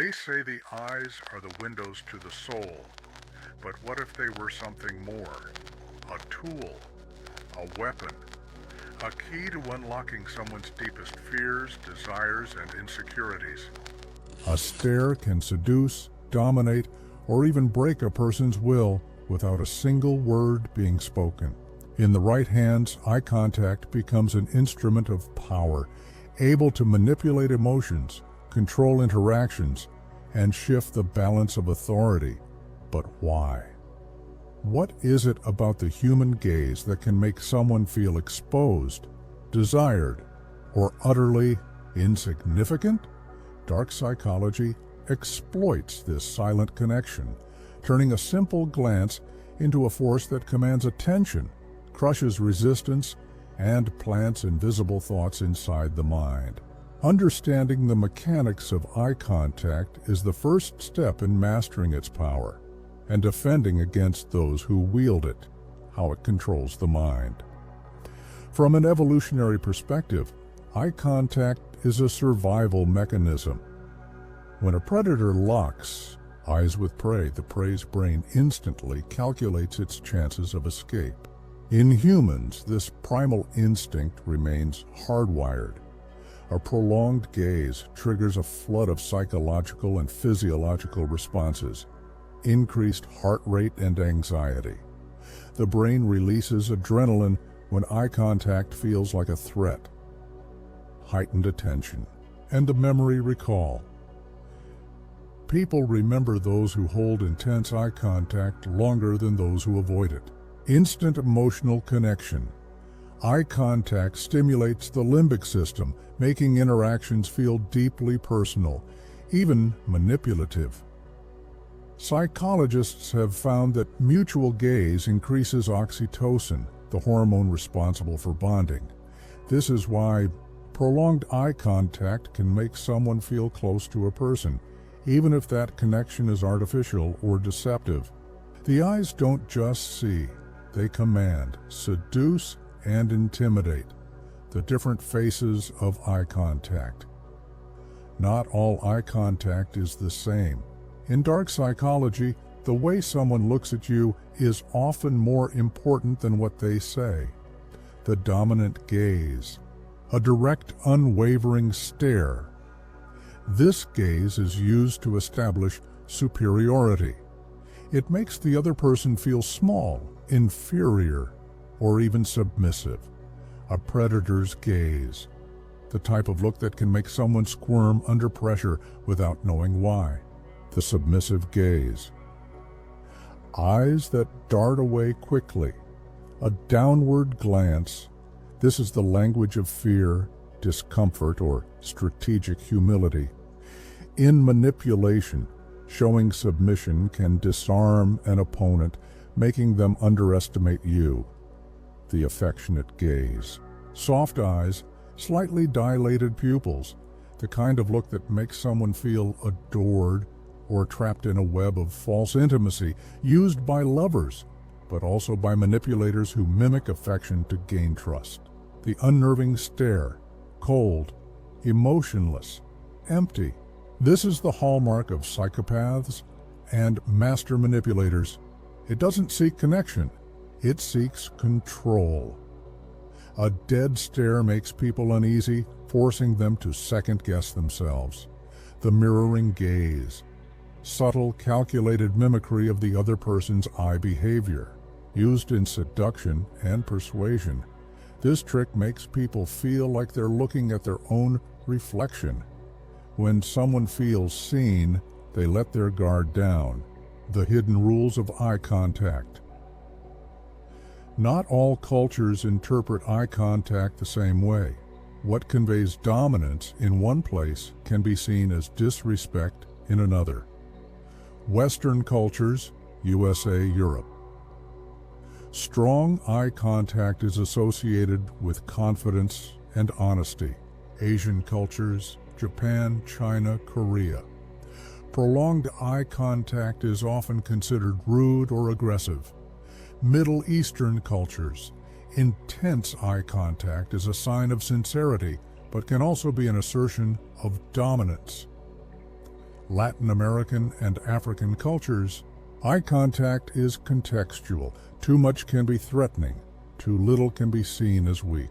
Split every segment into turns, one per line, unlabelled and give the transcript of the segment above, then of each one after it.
They say the eyes are the windows to the soul, but what if they were something more? A tool, a weapon, a key to unlocking someone's deepest fears, desires, and insecurities.
A stare can seduce, dominate, or even break a person's will without a single word being spoken. In the right hands, eye contact becomes an instrument of power, able to manipulate emotions, control interactions, and shift the balance of authority. But why? What is it about the human gaze that can make someone feel exposed, desired, or utterly insignificant? Dark psychology exploits this silent connection, turning a simple glance into a force that commands attention, crushes resistance, and plants invisible thoughts inside the mind. Understanding the mechanics of eye contact is the first step in mastering its power and defending against those who wield it, how it controls the mind. From an evolutionary perspective, eye contact is a survival mechanism. When a predator locks eyes with prey, the prey's brain instantly calculates its chances of escape. In humans, this primal instinct remains hardwired. A prolonged gaze triggers a flood of psychological and physiological responses, increased heart rate and anxiety. The brain releases adrenaline when eye contact feels like a threat, heightened attention, and a memory recall. People remember those who hold intense eye contact longer than those who avoid it. Instant emotional connection. Eye contact stimulates the limbic system, making interactions feel deeply personal, even manipulative. Psychologists have found that mutual gaze increases oxytocin, the hormone responsible for bonding. This is why prolonged eye contact can make someone feel close to a person, even if that connection is artificial or deceptive. The eyes don't just see, they command, seduce, and intimidate. The different faces of eye contact. Not all eye contact is the same. In dark psychology, the way someone looks at you is often more important than what they say. The dominant gaze, a direct, unwavering stare. This gaze is used to establish superiority. It makes the other person feel small, inferior, or even submissive. A predator's gaze, the type of look that can make someone squirm under pressure without knowing why. The submissive gaze. Eyes that dart away quickly. A downward glance. This is the language of fear, discomfort, or strategic humility. In manipulation, showing submission can disarm an opponent, making them underestimate you. The affectionate gaze. Soft eyes, slightly dilated pupils, the kind of look that makes someone feel adored or trapped in a web of false intimacy, used by lovers, but also by manipulators who mimic affection to gain trust. The unnerving stare, cold, emotionless, empty. This is the hallmark of psychopaths and master manipulators. It doesn't seek connection, it seeks control. A dead stare makes people uneasy, forcing them to second-guess themselves. The mirroring gaze. Subtle, calculated mimicry of the other person's eye behavior, used in seduction and persuasion. This trick makes people feel like they're looking at their own reflection. When someone feels seen, they let their guard down. The hidden rules of eye contact. Not all cultures interpret eye contact the same way. What conveys dominance in one place can be seen as disrespect in another. Western cultures, USA, Europe. Strong eye contact is associated with confidence and honesty. Asian cultures, Japan, China, Korea. Prolonged eye contact is often considered rude or aggressive. Middle Eastern cultures. Intense eye contact is a sign of sincerity, but can also be an assertion of dominance. Latin American, and African cultures, eye contact is contextual. Too much can be threatening, too little can be seen as weak.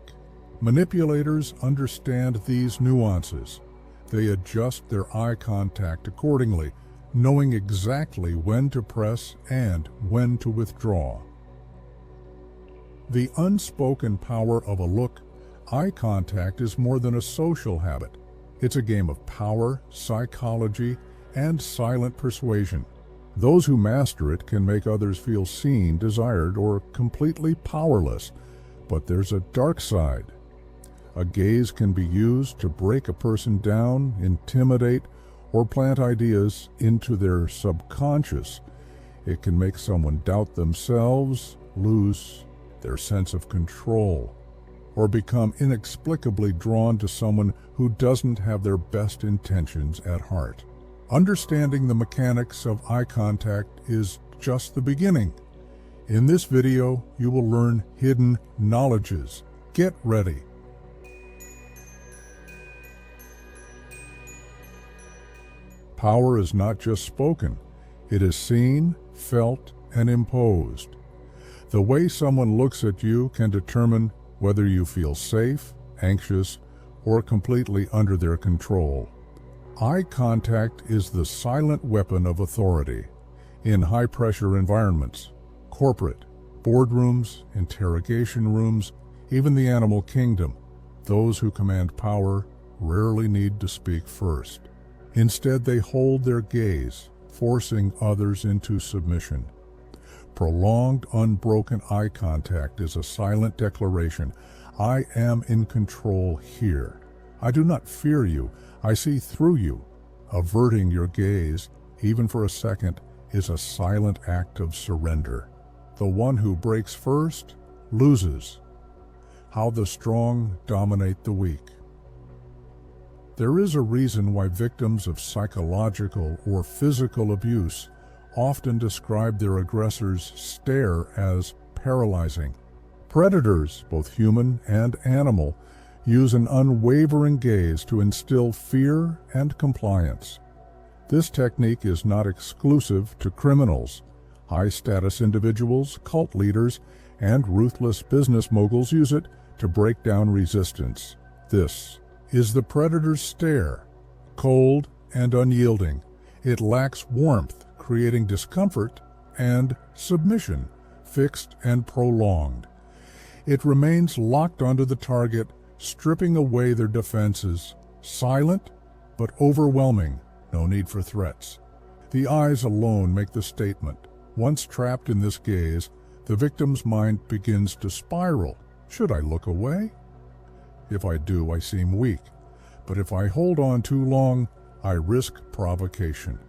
Manipulators understand these nuances. They adjust their eye contact accordingly, knowing exactly when to press and when to withdraw. The unspoken power of a look, eye contact is more than a social habit. It's a game of power, psychology, and silent persuasion. Those who master it can make others feel seen, desired, or completely powerless. But there's a dark side. A gaze can be used to break a person down, intimidate, or plant ideas into their subconscious. It can make someone doubt themselves, lose their sense of control, or become inexplicably drawn to someone who doesn't have their best intentions at heart. Understanding the mechanics of eye contact is just the beginning. In this video, you will learn hidden knowledges. Get ready. Power is not just spoken, it is seen, felt, and imposed. The way someone looks at you can determine whether you feel safe, anxious, or completely under their control. Eye contact is the silent weapon of authority. In high-pressure environments, corporate, boardrooms, interrogation rooms, even the animal kingdom, those who command power rarely need to speak first. Instead, they hold their gaze, forcing others into submission. Prolonged, unbroken eye contact is a silent declaration. I am in control here. I do not fear you. I see through you. Averting your gaze, even for a second, is a silent act of surrender. The one who breaks first loses. How the strong dominate the weak. There is a reason why victims of psychological or physical abuse often describe their aggressors' stare as paralyzing. Predators, both human and animal, use an unwavering gaze to instill fear and compliance. This technique is not exclusive to criminals. High-status individuals, cult leaders, and ruthless business moguls use it to break down resistance. This is the predator's stare, cold and unyielding. It lacks warmth, creating discomfort, and submission, fixed and prolonged. It remains locked onto the target, stripping away their defenses, silent but overwhelming, no need for threats. The eyes alone make the statement. Once trapped in this gaze, the victim's mind begins to spiral. Should I look away? If I do, I seem weak. But if I hold on too long, I risk provocation.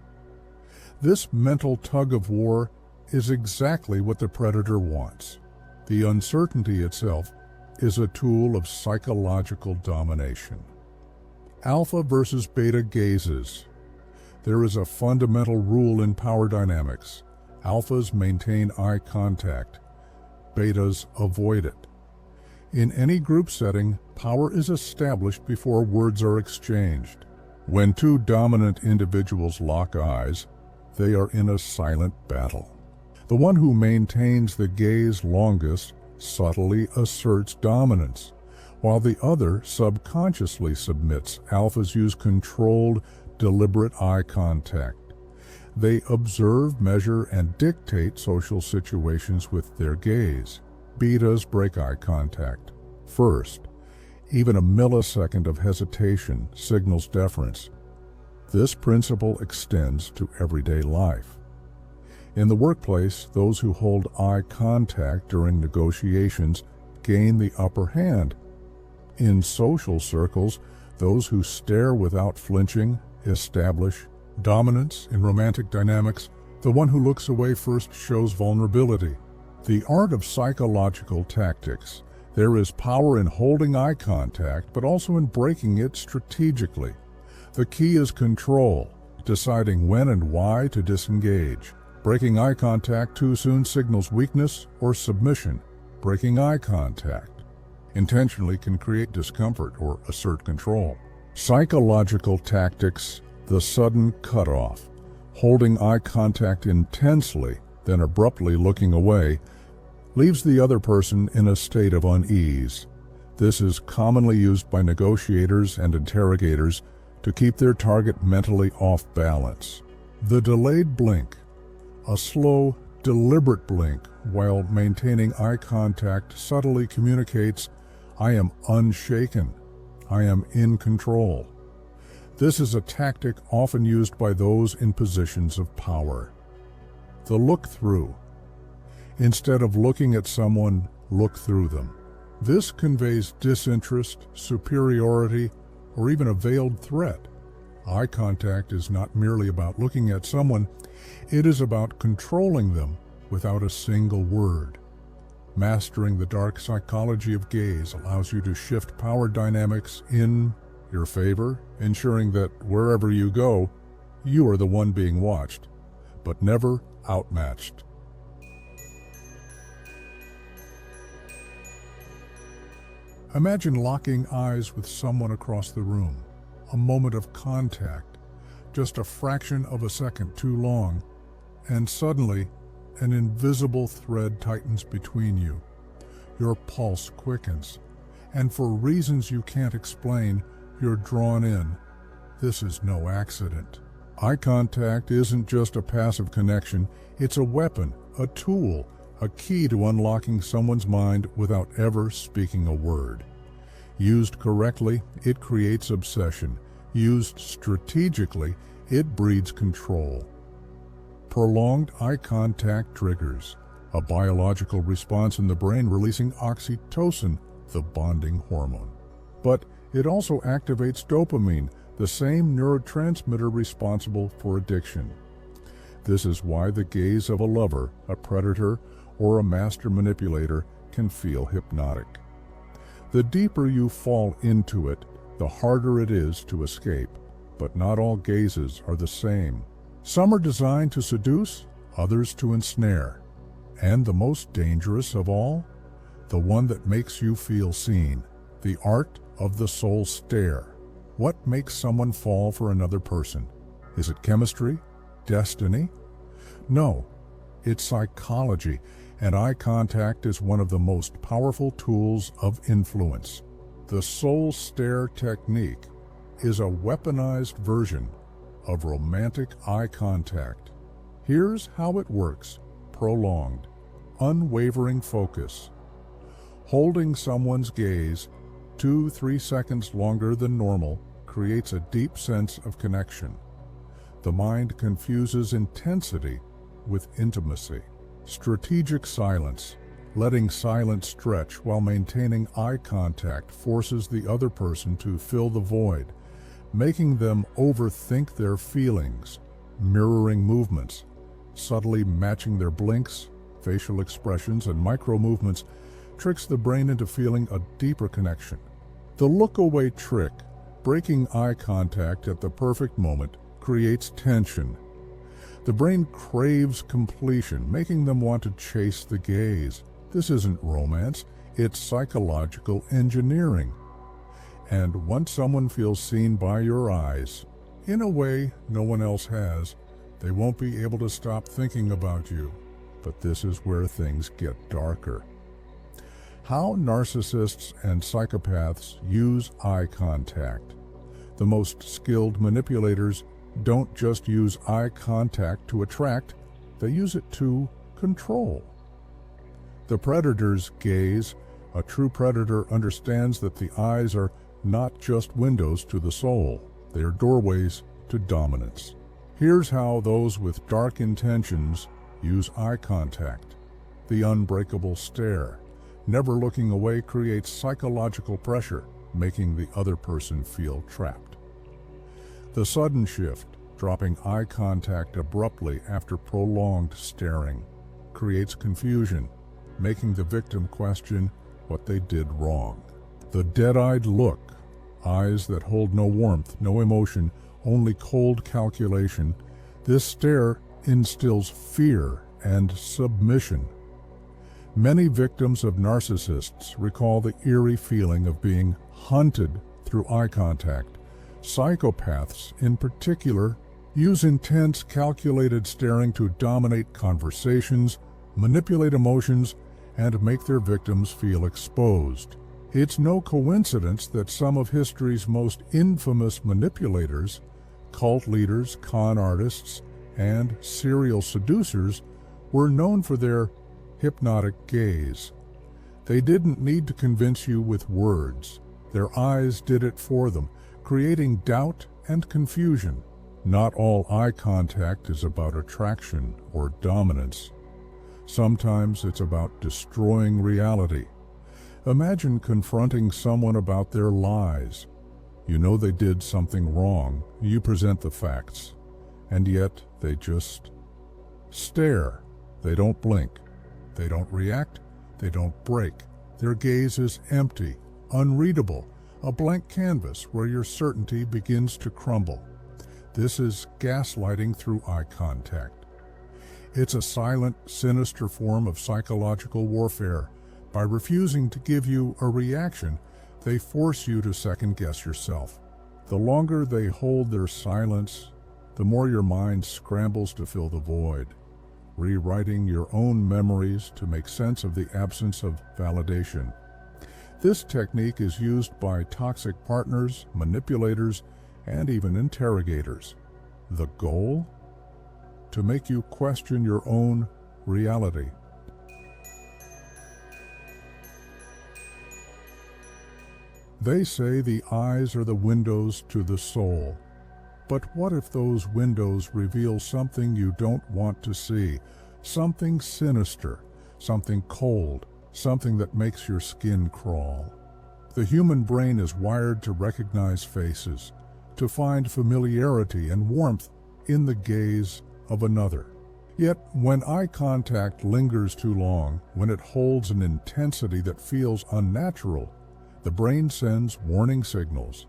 This mental tug-of-war is exactly what the predator wants. The uncertainty itself is a tool of psychological domination. Alpha versus beta gazes. There is a fundamental rule in power dynamics. Alphas maintain eye contact. Betas avoid it. In any group setting, power is established before words are exchanged. When two dominant individuals lock eyes, they are in a silent battle. The one who maintains the gaze longest subtly asserts dominance, while the other subconsciously submits. Alphas use controlled, deliberate eye contact. They observe, measure, and dictate social situations with their gaze. Betas break eye contact first. Even a millisecond of hesitation signals deference. This principle extends to everyday life. In the workplace, those who hold eye contact during negotiations gain the upper hand. In social circles, those who stare without flinching establish dominance. In romantic dynamics, the one who looks away first shows vulnerability. The art of psychological tactics. There is power in holding eye contact, but also in breaking it strategically. The key is control, deciding when and why to disengage. Breaking eye contact too soon signals weakness or submission. Breaking eye contact intentionally can create discomfort or assert control. Psychological tactics The sudden cutoff, holding eye contact intensely, then abruptly looking away, leaves the other person in a state of unease. This is commonly used by negotiators and interrogators to keep their target mentally off balance. The delayed blink, a slow, deliberate blink while maintaining eye contact, subtly communicates, "I am unshaken. I am in control." This is a tactic often used by those in positions of power. The look-through. Instead of looking at someone, look through them. This conveys disinterest, superiority, or even a veiled threat. Eye contact is not merely about looking at someone, it is about controlling them without a single word. Mastering the dark psychology of gaze allows you to shift power dynamics in your favor, ensuring that wherever you go, you are the one being watched, but never outmatched. Imagine locking eyes with someone across the room. A moment of contact, just a fraction of a second too long, and suddenly an invisible thread tightens between you. Your pulse quickens, and for reasons you can't explain, you're drawn in. This is no accident. Eye contact isn't just a passive connection, it's a weapon, a tool, a key to unlocking someone's mind without ever speaking a word. Used correctly, it creates obsession. Used strategically, it breeds control. Prolonged eye contact triggers a biological response in the brain releasing oxytocin, the bonding hormone. But it also activates dopamine, the same neurotransmitter responsible for addiction. This is why the gaze of a lover, a predator, or a master manipulator can feel hypnotic. The deeper you fall into it, the harder it is to escape. But not all gazes are the same. Some are designed to seduce, others to ensnare. And the most dangerous of all, the one that makes you feel seen, the art of the soul stare. What makes someone fall for another person? Is it chemistry? Destiny? No, it's psychology, and eye contact is one of the most powerful tools of influence. The soul stare technique is a weaponized version of romantic eye contact. Here's how it works. Prolonged, unwavering focus. Holding someone's gaze 2-3 seconds longer than normal creates a deep sense of connection. The mind confuses intensity with intimacy. Strategic silence. Letting silence stretch while maintaining eye contact forces the other person to fill the void, making them overthink their feelings. Mirroring movements, subtly matching their blinks, facial expressions, and micro-movements tricks the brain into feeling a deeper connection. The look-away trick, breaking eye contact at the perfect moment, creates tension. The brain craves completion, making them want to chase the gaze. This isn't romance, it's psychological engineering. And once someone feels seen by your eyes, in a way no one else has, they won't be able to stop thinking about you. But this is where things get darker. How narcissists and psychopaths use eye contact. The most skilled manipulators don't just use eye contact to attract, they use it to control. The predator's gaze. A true predator understands that the eyes are not just windows to the soul, they are doorways to dominance. Here's how those with dark intentions use eye contact. The unbreakable stare. Never looking away creates psychological pressure, making the other person feel trapped. The sudden shift, dropping eye contact abruptly after prolonged staring, creates confusion, making the victim question what they did wrong. The dead-eyed look, eyes that hold no warmth, no emotion, only cold calculation. This stare instills fear and submission. Many victims of narcissists recall the eerie feeling of being hunted through eye contact, Psychopaths, in particular, use intense, calculated staring to dominate conversations, manipulate emotions, and make their victims feel exposed. It's no coincidence that some of history's most infamous manipulators, cult leaders, con artists, and serial seducers were known for their hypnotic gaze. They didn't need to convince you with words. Their eyes did it for them, creating doubt and confusion. Not all eye contact is about attraction or dominance. Sometimes it's about destroying reality. Imagine confronting someone about their lies. You know they did something wrong. You present the facts. And yet they just stare. They don't blink. They don't react. They don't break. Their gaze is empty, unreadable, a blank canvas where your certainty begins to crumble. This is gaslighting through eye contact. It's a silent, sinister form of psychological warfare. By refusing to give you a reaction, they force you to second-guess yourself. The longer they hold their silence, the more your mind scrambles to fill the void, rewriting your own memories to make sense of the absence of validation. This technique is used by toxic partners, manipulators, and even interrogators. The goal? To make you question your own reality. They say the eyes are the windows to the soul. But what if those windows reveal something you don't want to see? Something sinister, something cold, something that makes your skin crawl. The human brain is wired to recognize faces, to find familiarity and warmth in the gaze of another. Yet, when eye contact lingers too long, when it holds an intensity that feels unnatural, the brain sends warning signals.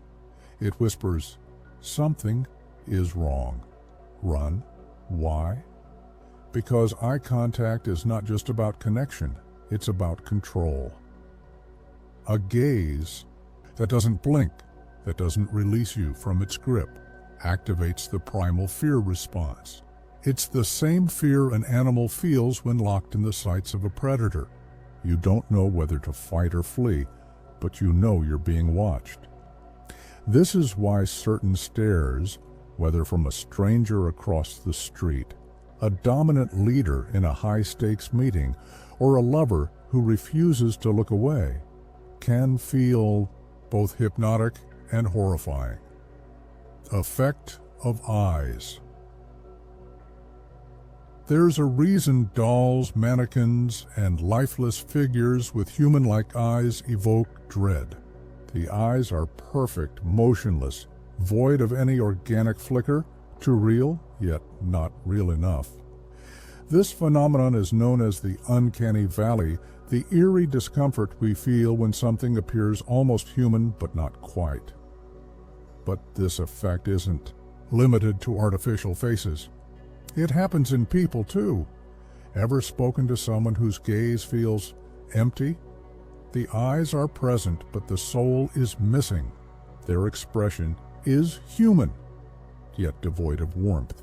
It whispers, something is wrong. Run. Why? Because eye contact is not just about connection, it's about control. A gaze that doesn't blink, that doesn't release you from its grip, activates the primal fear response. It's the same fear an animal feels when locked in the sights of a predator. You don't know whether to fight or flee, but you know you're being watched. This is why certain stares, whether from a stranger across the street, a dominant leader in a high-stakes meeting, or a lover who refuses to look away, can feel both hypnotic and horrifying. Effect of eyes. There's a reason dolls, mannequins, and lifeless figures with human-like eyes evoke dread. The eyes are perfect, motionless, void of any organic flicker, too real, yet not real enough. This phenomenon is known as the Uncanny Valley, the eerie discomfort we feel when something appears almost human but not quite. But this effect isn't limited to artificial faces. It happens in people too. Ever spoken to someone whose gaze feels empty? The eyes are present, but the soul is missing. Their expression is human, yet devoid of warmth.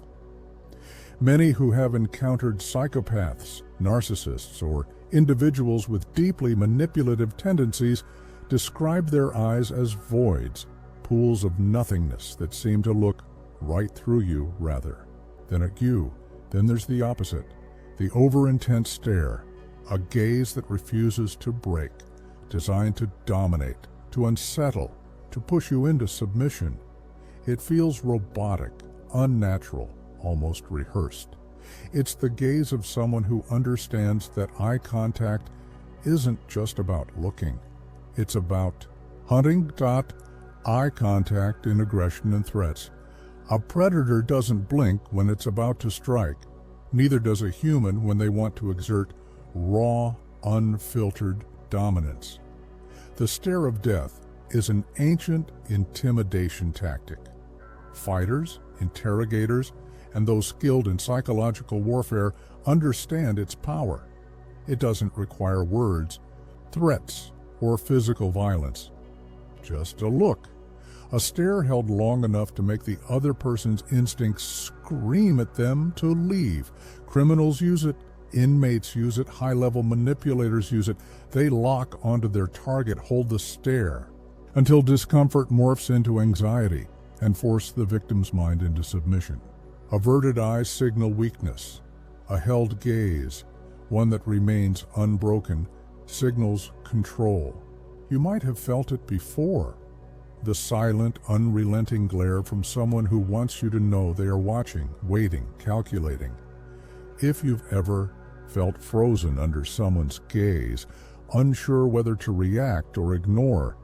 Many who have encountered psychopaths, narcissists, or individuals with deeply manipulative tendencies describe their eyes as voids, pools of nothingness that seem to look right through you, rather than at you. Then there's the opposite, the over-intense stare, a gaze that refuses to break, designed to dominate, to unsettle, to push you into submission. It feels robotic, unnatural, almost rehearsed. It's the gaze of someone who understands that eye contact isn't just about looking. It's about hunting. Eye contact in aggression and threats. A predator doesn't blink when it's about to strike. Neither does a human when they want to exert raw, unfiltered dominance. The stare of death is an ancient intimidation tactic. Fighters, interrogators, and those skilled in psychological warfare understand its power. It doesn't require words, threats, or physical violence. Just a look A stare held long enough to make the other person's instincts scream at them to leave. Criminals use it, inmates use it, high-level manipulators use it. They lock onto their target, hold the stare, until discomfort morphs into anxiety and force the victim's mind into submission. Averted eyes signal weakness. A held gaze, one that remains unbroken, signals control. You might have felt it before. The silent, unrelenting glare from someone who wants you to know they are watching, waiting, calculating. If you've ever felt frozen under someone's gaze, unsure whether to react or ignore,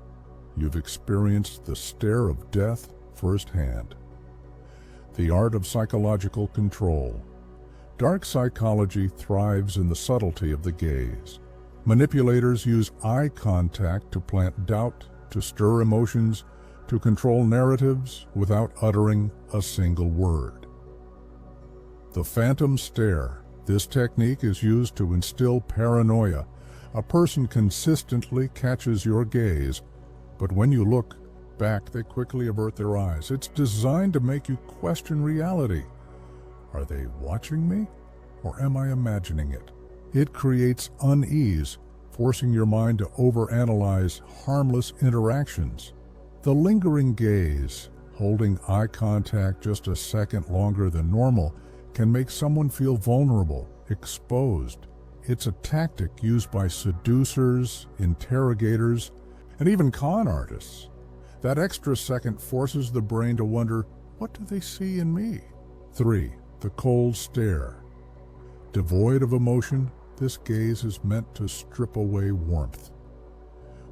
you've experienced the stare of death firsthand. The art of psychological control. Dark psychology thrives in the subtlety of the gaze. Manipulators use eye contact to plant doubt, to stir emotions, to control narratives without uttering a single word. The phantom stare. This technique is used to instill paranoia. A person consistently catches your gaze, but when you look back, they quickly avert their eyes. It's designed to make you question reality. Are they watching me, or am I imagining it? It creates unease, forcing your mind to overanalyze harmless interactions. The lingering gaze, holding eye contact just a second longer than normal, can make someone feel vulnerable, exposed. It's a tactic used by seducers, interrogators, and even con artists. That extra second forces the brain to wonder, what do they see in me? 3. The cold stare. Devoid of emotion, this gaze is meant to strip away warmth.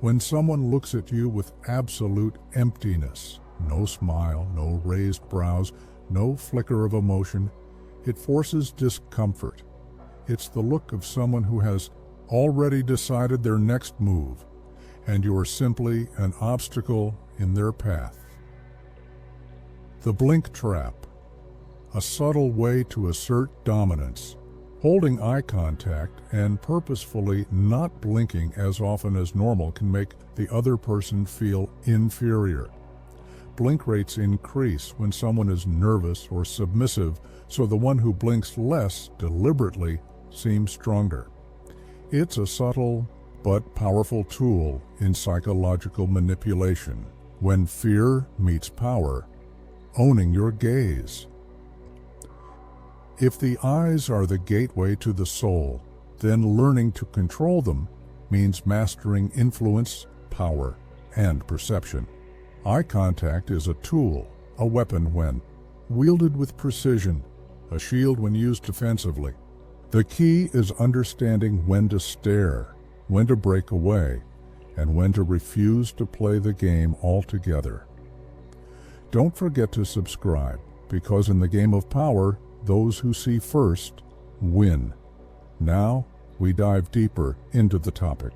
When someone looks at you with absolute emptiness, no smile, no raised brows, no flicker of emotion, it forces discomfort. It's the look of someone who has already decided their next move, and you are simply an obstacle in their path. The blink trap. A subtle way to assert dominance. Holding eye contact and purposefully not blinking as often as normal can make the other person feel inferior. Blink rates increase when someone is nervous or submissive, so the one who blinks less deliberately seems stronger. It's a subtle but powerful tool in psychological manipulation. When fear meets power, owning your gaze. If the eyes are the gateway to the soul, then learning to control them means mastering influence, power, and perception. Eye contact is a tool, a weapon when wielded with precision, a shield when used defensively. The key is understanding when to stare, when to break away, and when to refuse to play the game altogether. Don't forget to subscribe, because in the game of power, those who see first win. Now, we dive deeper into the topic.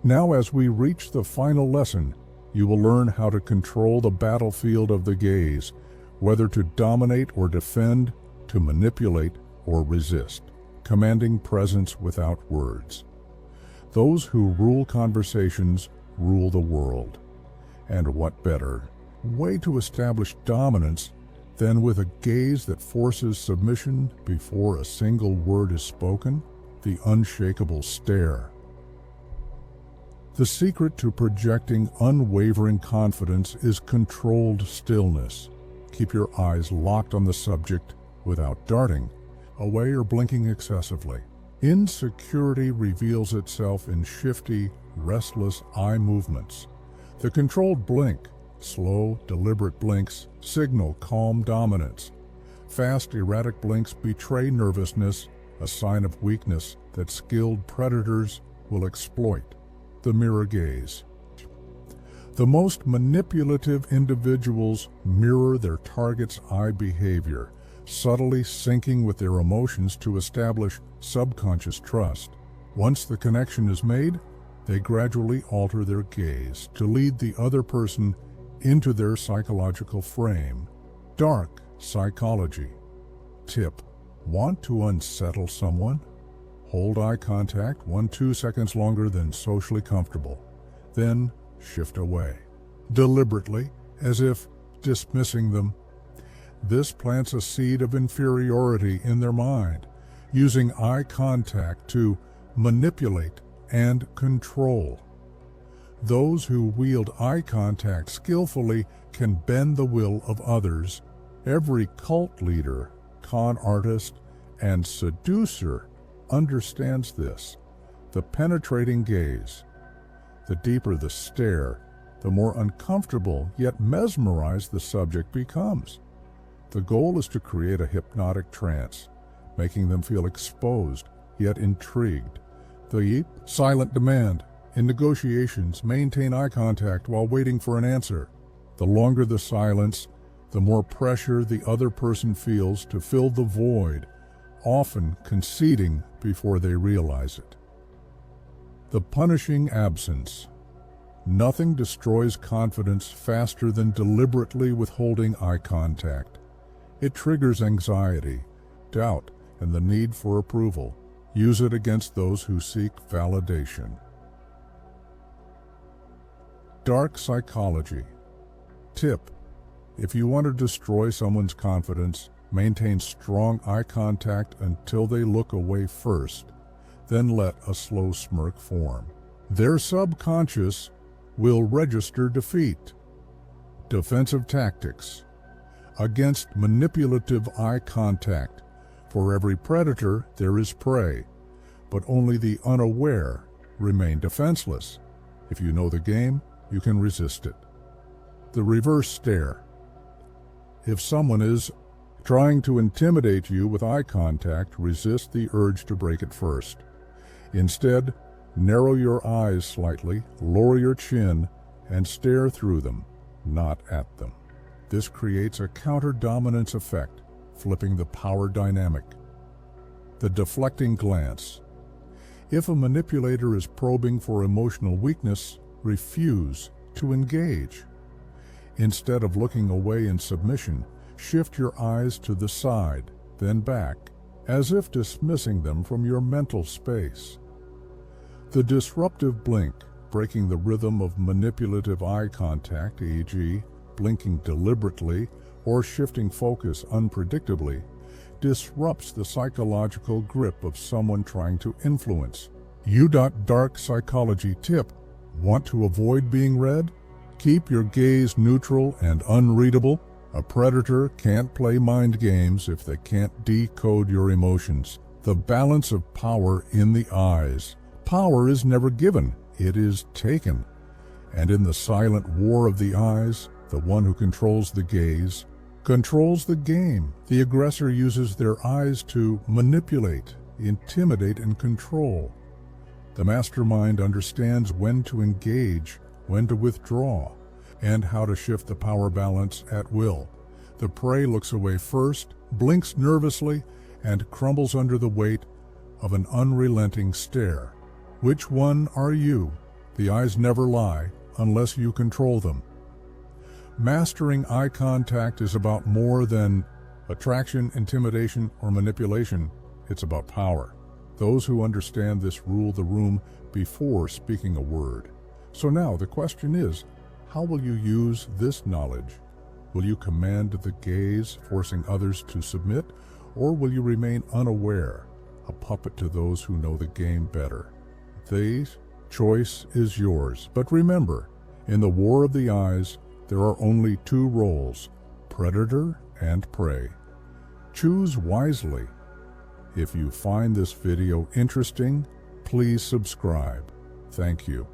Now, as we reach the final lesson, you will learn how to control the battlefield of the gaze, whether to dominate or defend, to manipulate or resist, commanding presence without words. Those who rule conversations rule the world. And what better way to establish dominance than with a gaze that forces submission before a single word is spoken? The unshakable stare. The secret to projecting unwavering confidence is controlled stillness. Keep your eyes locked on the subject without darting away or blinking excessively. Insecurity reveals itself in shifty, restless eye movements. The controlled blink, slow, deliberate blinks, signal calm dominance. Fast, erratic blinks betray nervousness, a sign of weakness that skilled predators will exploit. The mirror gaze. The most manipulative individuals mirror their target's eye behavior, subtly syncing with their emotions to establish subconscious trust. Once the connection is made, they gradually alter their gaze to lead the other person into their psychological frame. Dark psychology. Tip: want to unsettle someone? Hold eye contact 1-2 seconds longer than socially comfortable. Then shift away, deliberately, as if dismissing them. This plants a seed of inferiority in their mind, using eye contact to manipulate and control. Those who wield eye contact skillfully can bend the will of others. Every cult leader, con artist, and seducer understands this. The penetrating gaze. The deeper the stare, the more uncomfortable yet mesmerized the subject becomes. The goal is to create a hypnotic trance, making them feel exposed yet intrigued. The silent demand. In negotiations, maintain eye contact while waiting for an answer. The longer the silence, the more pressure the other person feels to fill the void, often conceding before they realize it. The punishing absence. Nothing destroys confidence faster than deliberately withholding eye contact. It triggers anxiety, doubt, and the need for approval. Use it against those who seek validation. Dark psychology. Tip: if you want to destroy someone's confidence, maintain strong eye contact until they look away first, then let a slow smirk form. Their subconscious will register defeat. Defensive tactics. Against manipulative eye contact, for every predator there is prey, but only the unaware remain defenseless. If you know the game, you can resist it. The reverse stare. If someone is trying to intimidate you with eye contact, resist the urge to break it first. Instead, narrow your eyes slightly, lower your chin, and stare through them, not at them. This creates a counter-dominance effect, flipping the power dynamic. The deflecting glance. If a manipulator is probing for emotional weakness, refuse to engage. Instead of looking away in submission, shift your eyes to the side, then back, as if dismissing them from your mental space. The disruptive blink, breaking the rhythm of manipulative eye contact, e.g., blinking deliberately or shifting focus unpredictably, disrupts the psychological grip of someone trying to influence. Dark psychology tip: want to avoid being read? Keep your gaze neutral and unreadable. A predator can't play mind games if they can't decode your emotions. The balance of power in the eyes. Power is never given, it is taken. And in the silent war of the eyes, the one who controls the gaze controls the game. The aggressor uses their eyes to manipulate, intimidate, and control. The mastermind understands when to engage, when to withdraw, and how to shift the power balance at will. The prey looks away first, blinks nervously, and crumbles under the weight of an unrelenting stare. Which one are you? The eyes never lie unless you control them. Mastering eye contact is about more than attraction, intimidation, or manipulation. It's about power. Those who understand this rule the room before speaking a word. So now the question is, how will you use this knowledge? Will you command the gaze, forcing others to submit, or will you remain unaware, a puppet to those who know the game better? The choice is yours. But remember, in the war of the eyes, there are only two roles, predator and prey. Choose wisely. If you find this video interesting, please subscribe. Thank you.